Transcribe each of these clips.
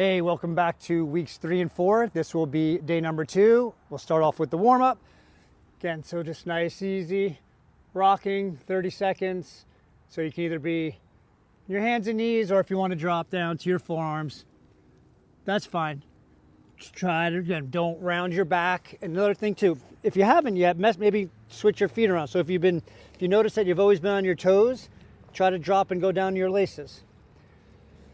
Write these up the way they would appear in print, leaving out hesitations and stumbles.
Hey, welcome back to weeks 3 and 4. This will be day number 2. We'll start off with the warm-up. Again, so just nice, easy, rocking, 30 seconds. So you can either be your hands and knees, or if you want to drop down to your forearms, that's fine. Just try to, again, don't round your back. Another thing too, if you haven't yet, maybe switch your feet around. So if you notice that you've always been on your toes, try to drop and go down to your laces.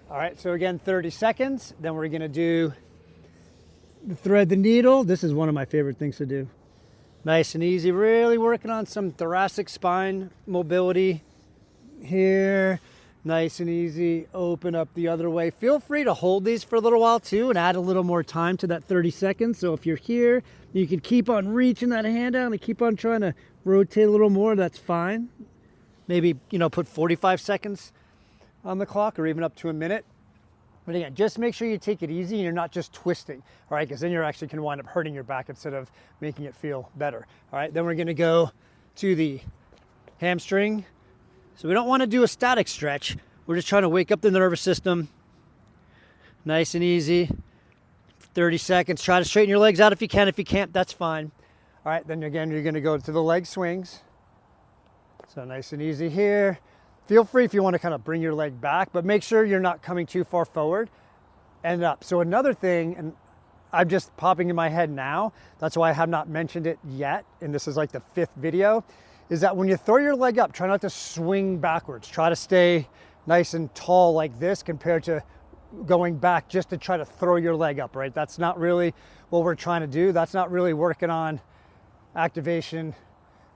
All right, so again, 30 seconds. Then we're gonna do the thread the needle. This is one of my favorite things to do. Nice and easy, really working on some thoracic spine mobility here. Nice and easy, open up the other way. Feel free to hold these for a little while too and add a little more time to that 30 seconds. So if you're here, you can keep on reaching that hand out and keep on trying to rotate a little more, that's fine. Maybe, put 45 seconds on the clock, or even up to a minute. But again, just make sure you take it easy and you're not just twisting, all right? Because then you're actually going to wind up hurting your back instead of making it feel better, all right? Then we're going to go to the hamstring. So we don't want to do a static stretch. We're just trying to wake up the nervous system. Nice and easy. 30 seconds. Try to straighten your legs out if you can. If you can't, that's fine. All right, then again, you're going to go to the leg swings. So nice and easy here. Feel free if you want to kind of bring your leg back, but make sure you're not coming too far forward and up. So another thing, and I'm just popping in my head now, that's why I have not mentioned it yet, and this is like the 5th video, is that when you throw your leg up, try not to swing backwards. Try to stay nice and tall like this compared to going back just to try to throw your leg up, right? That's not really what we're trying to do. That's not really working on activation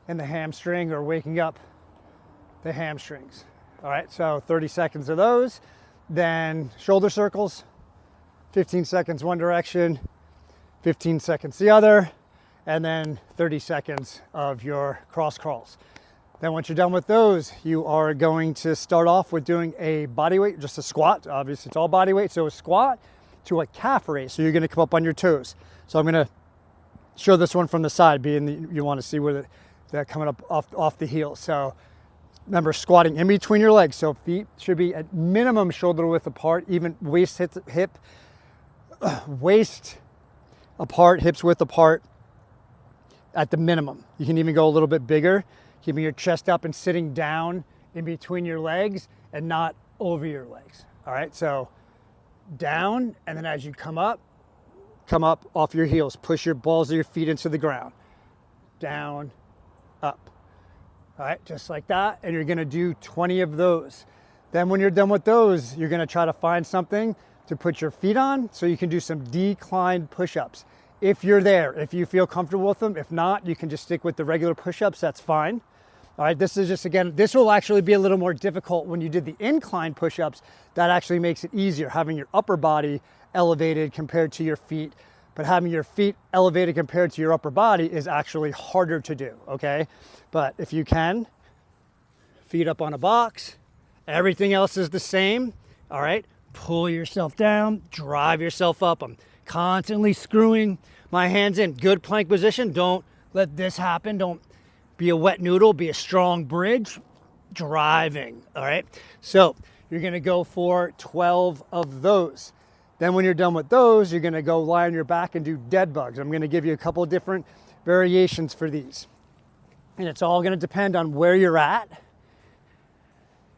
in the hamstring or waking up the hamstrings. All right, so 30 seconds of those. Then shoulder circles, 15 seconds one direction, 15 seconds the other, and then 30 seconds of your cross crawls. Then once you're done with those, you are going to start off with doing a body weight, just a squat. Obviously it's all body weight, so a squat to a calf raise. So you're gonna come up on your toes. So I'm gonna show this one from the side, being you wanna see where they're coming up off the heels. So remember, squatting in between your legs. So feet should be at minimum shoulder width apart, even waist apart, hips width apart at the minimum. You can even go a little bit bigger, keeping your chest up and sitting down in between your legs and not over your legs. All right, so down, and then as you come up off your heels. Push your balls of your feet into the ground. Down, up. All right, just like that, and you're gonna do 20 of those. Then when you're done with those, you're gonna try to find something to put your feet on so you can do some declined push-ups. If you're there, if you feel comfortable with them. If not, you can just stick with the regular push-ups, that's fine. All right, this is just, again, this will actually be a little more difficult when you did the incline push-ups. That actually makes it easier, having your upper body elevated compared to your feet. But having your feet elevated compared to your upper body is actually harder to do, okay? But if you can, feet up on a box, everything else is the same, all right? Pull yourself down, drive yourself up. I'm constantly screwing my hands in. Good plank position. Don't let this happen. Don't be a wet noodle, be a strong bridge. Driving, all right? So you're gonna go for 12 of those. Then when you're done with those, you're gonna go lie on your back and do dead bugs. I'm gonna give you a couple of different variations for these. And it's all gonna depend on where you're at.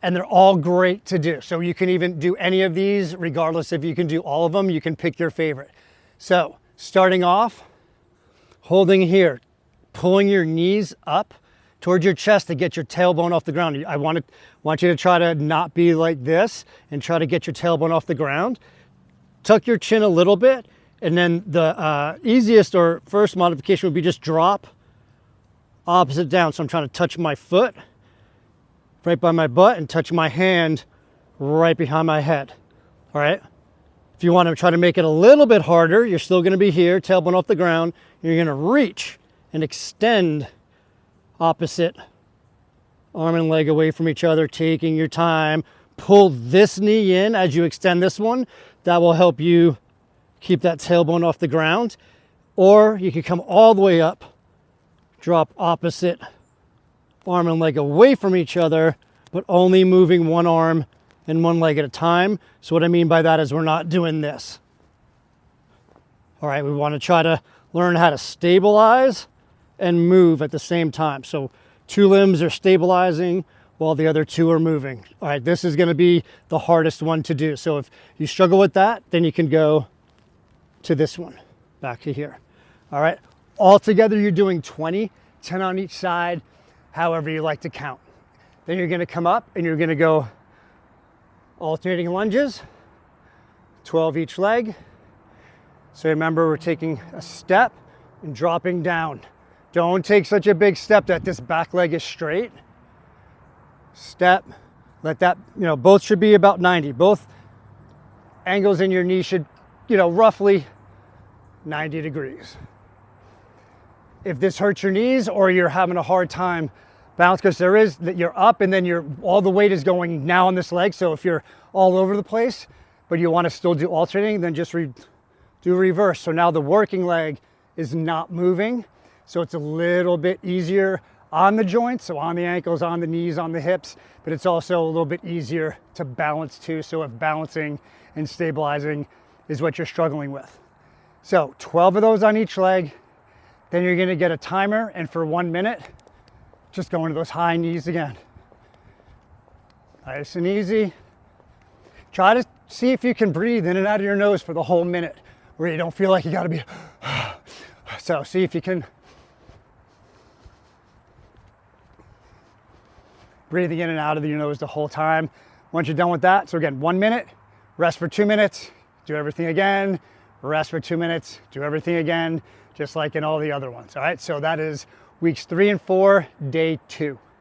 And they're all great to do. So you can even do any of these, regardless if you can do all of them, you can pick your favorite. So starting off, holding here, pulling your knees up towards your chest to get your tailbone off the ground. I want you to try to not be like this and try to get your tailbone off the ground. Tuck your chin a little bit, and then the easiest or first modification would be just drop opposite down. So I'm trying to touch my foot right by my butt and touch my hand right behind my head, all right? If you want to try to make it a little bit harder, you're still going to be here, tailbone off the ground. You're going to reach and extend opposite arm and leg away from each other, taking your time. Pull this knee in as you extend this one. That will help you keep that tailbone off the ground. Or you can come all the way up, drop opposite arm and leg away from each other, but only moving one arm and one leg at a time. So what I mean by that is we're not doing this. All right, we want to try to learn how to stabilize and move at the same time. So 2 limbs are stabilizing while the other 2 are moving. All right, this is going to be the hardest one to do. So if you struggle with that, then you can go to this one, back to here. All right, all together you're doing 20, 10 on each side, however you like to count. Then you're going to come up and you're going to go alternating lunges, 12 each leg. So remember, we're taking a step and dropping down. Don't take such a big step that this back leg is straight. Step, let that, both should be about 90. Both angles in your knee should, roughly 90 degrees. If this hurts your knees or you're having a hard time balance, because you're up and then all the weight is going now on this leg. So if you're all over the place, but you want to still do alternating, then just do reverse. So now the working leg is not moving. So it's a little bit easier on the joints, so on the ankles, on the knees, on the hips, but it's also a little bit easier to balance too. So if balancing and stabilizing is what you're struggling with. So 12 of those on each leg, then you're gonna get a timer, and for 1 minute, just go into those high knees again. Nice and easy. Try to see if you can breathe in and out of your nose for the whole minute, where you don't feel like you gotta be, so see if you can. Breathing in and out of your nose the whole time. Once you're done with that, so again, 1 minute, rest for 2 minutes, do everything again, rest for 2 minutes, do everything again, just like in all the other ones. All right, so that is weeks 3 and 4, day 2.